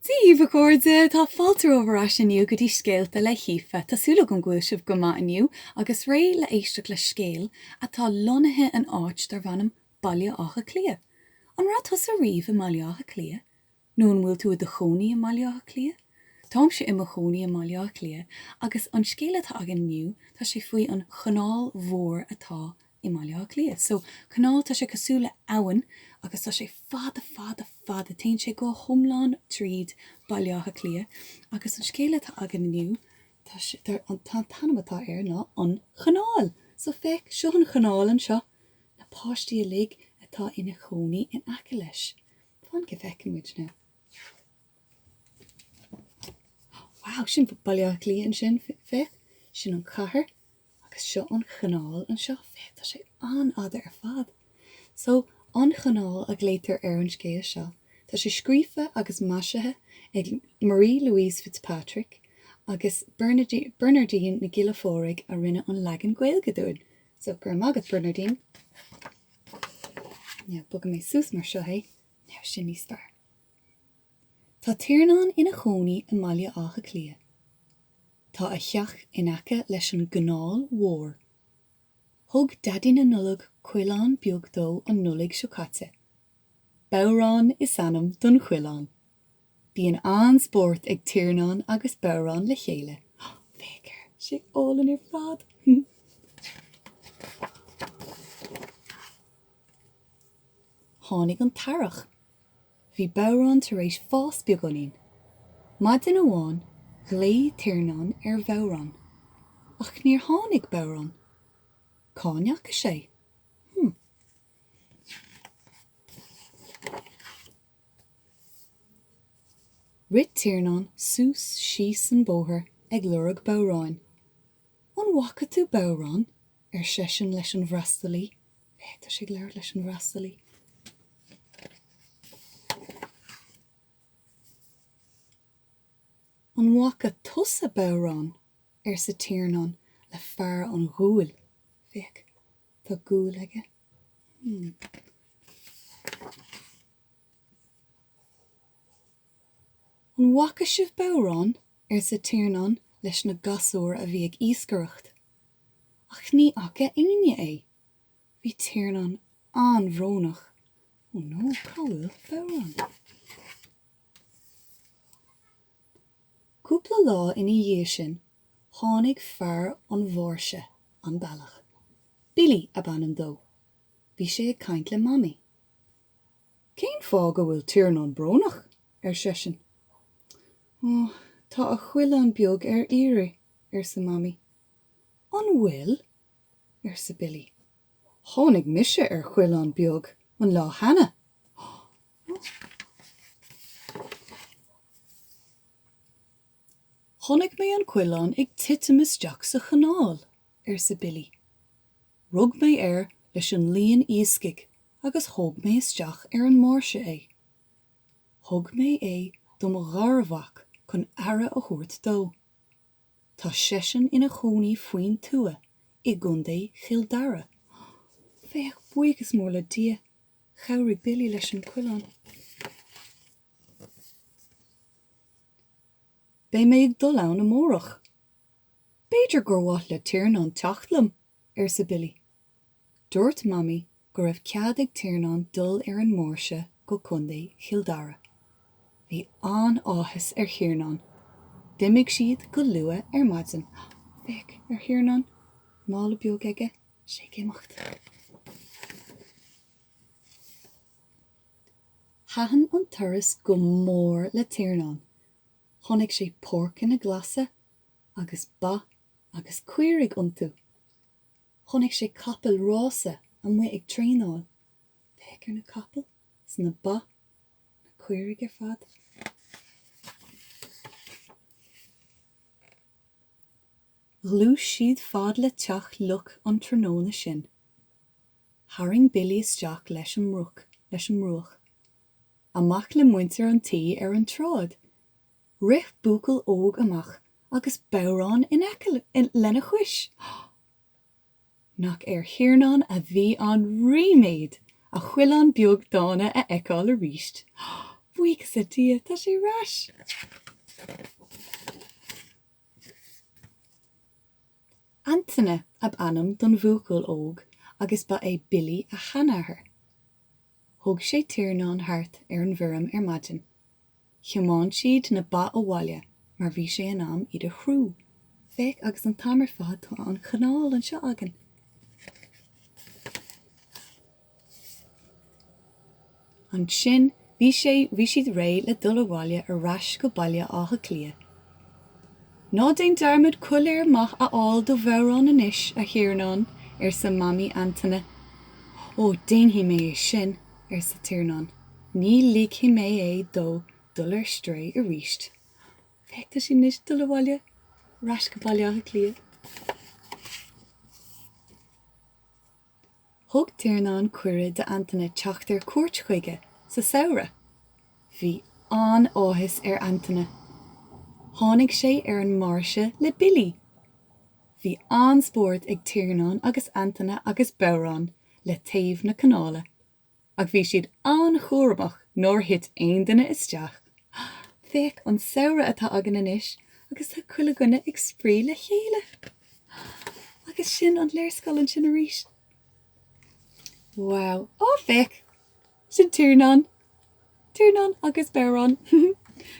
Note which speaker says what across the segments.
Speaker 1: Díomh cóide tá fáiltear óhrás aniu go dtí scéalta le hAoife Tásúla an gcuil sibh go maith aniu agus ré le éisteach le scéal atá lonathe an áit dar bhanam baile ácha clia. An rá tusa riomh i mbaile ácha clia, nó an bhfuil tú a do chonaí i mbaile ácha clia? Tám sé i mo chonaí i mbaile ácha clia agus an scéal atá agan nniu tá sé faoi an chanáil mhór atá i mbaile ácha clia. So chanáil tá sé cosúla abhainn agus tá sé fada taon sé go thomláin tríd baile ácha clia agus an scéal atá agan nniu tá sé an tanamatá ná an chanáil. So feic seo an chanáil an seo na páistí a lig atá ina chonaí in aice leis. Fáin go bhfeicean muid ná. Wow, sin baile ácha clia an sin feic, sin an cathair agus seo an chanáil an seo feic tá sé an ada ar fad. So an chanáil a gléitear ar an scéal seo, tá sé Scríofa agus Maisithe ag Marie-Louise Fitzpatrick agus Bernardine na Giolla Phádraig a rinne an Leagan Gaeilge dúin. So gur mágad Bernardine. Bugad mé sús mar seo é, ná sin níos fearr. Tá tíreanán ina chonaí i mbaile ácha clia. Tá a cheach in aice leis an gnáil mhór. Thug daddy na nullag chuileán beag dó an nullig seo caite. Bórán is anam don chuileán. Bhí an anspórt ag tíreanán agus bórán le chéile. Féicear, sé ólan ar fad. Tháinig an tarach. Bhí bórán tar éis fás beag anín. Maid in amháin, ghlé tíreanán ar bhórán. Ach níor tháinig bórán. Cáineach sé. Rit tíreanán sús síos an bóthar ag lurg bóráin. An wacha tú bórán ar sesin leis an bhrastalí. Tá sé leir leis an bhrastalí. An wacha tusa bórán ar sa tíreanán le fear an ghuail. Feic, tá gúil aige. An wacha sibh bórán ar sa tíreanán leis na gasúir a bhí ag íoscaireacht. Ach ní aice aine é. Bhí tíreanán anbhrónach. Ó nó, cáil bórán. Cúpla lá ina dhé sin, tháinig fear an bhórse an bailach. Billy a banan dó. Bhí sé ag caint le mami. Cén fá go bhfuil tíreanán brónach ar sesin? Tá a chuileán beag ar iarraidh ar sa mami. An bhfuil? Ar sa Billy. Tháinig mise ar chuileán beag an lá hana. Tháinig mé an chuileán ag titim isteach sa chanáil ar sa Billy. Rug mé leis an líon íoscaig agus thug mé isteach ar an mórse é. Thug mé dom gharmhach chun aire a thuairt dó. Tá sesin ina chonaí faoin tua I gundé childara. Féach buígus mór le dia, chabhraigh Billy leis an chuileán. Bé mé ag dul ann amórach. B'éidir gur bhaith le tíreanán teachtlam ar sa Billy. Dúirt mami go raibh cead ag tíreanán dul ar an mórse go chundé childara. Bhí an áthas ar thireanán. D'imigh siad go luath ar maidin. Féic ar thireanán, mála beag aige, sé géimeacht. Thaithin an turas go mór le tíreanán. Tháinig sé porc ina glasa, agus ba, agus cuireadh iontu. Tháinig sé capal rása an muid ag tréanáil. Féic ar na capal, na ba, na cuireadh ar fad. Glúis siad fad le teach luch an tróna sin. Thairng Billy isteach leis an mruach. Amach le muintear an tí ar an trád. Rith búcail óg amach agus bórán in lena chuis. Nach ar thireanán a bhí an riméid a chuileán beag dána a eicáil a ríist. Buíchas a dia tá sé ras. Antainne ab anam don bhúcail óg agus ba é Billy a chanathair. Thug sé tíreanán thart an bhuiream maidin. Chiamáin siad na ba óháile mar bhí sé an am iad a chrú. Féic agus an tamar fad tá an chanáil an seo agan. An sin bhí siad ré le dul bháile ar rais go baile átha clia. Ná déon dermid chuiléir maith a fháil do bhórán inis a thiarnán ar sa mami Antainne. Ó déanhí mé é sin ar sa tíreanán. Ní líchí mé é dó dul ar stré a ríist. Féicta sí níos dul bháile rais go baile átha clia. Thug tíreanán cuire de Antainne teachtar cuairt chuige sa saoire. Bhí an áthas ar Antainne. Tháinig sé ar an marse le Billy. Bhí an spórt ag tíreanán agus Antainne agus Bórán le taobh na canála. Ag bhí siad an chóireamach nóir hit aon duine isteach. Féic an saoire atá agan inis agus tá chuile gunne ag sprí le chéile. Agus sin an léirscolann sin a ríis. Wow, féic! Sin tíreanán agus Bórán.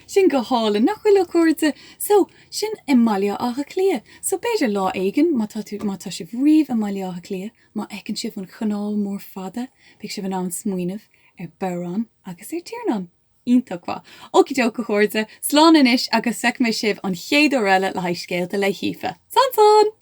Speaker 1: Sin go hála nach bhfuil le cuairte, so sin I mbaile átha clia. So beidir lá éigean má tá sibh riamh I mbaile átha clia, má ecann sibh an chanáil mór fada, bhíodh sibh an am smaoinemh ar Bórán agus ar tíreanán. Iontacha. Okidoke go chuirte, slán inis agus seic mé sibh an chéad ó eile le hAoife Scéalta le hAoife. San!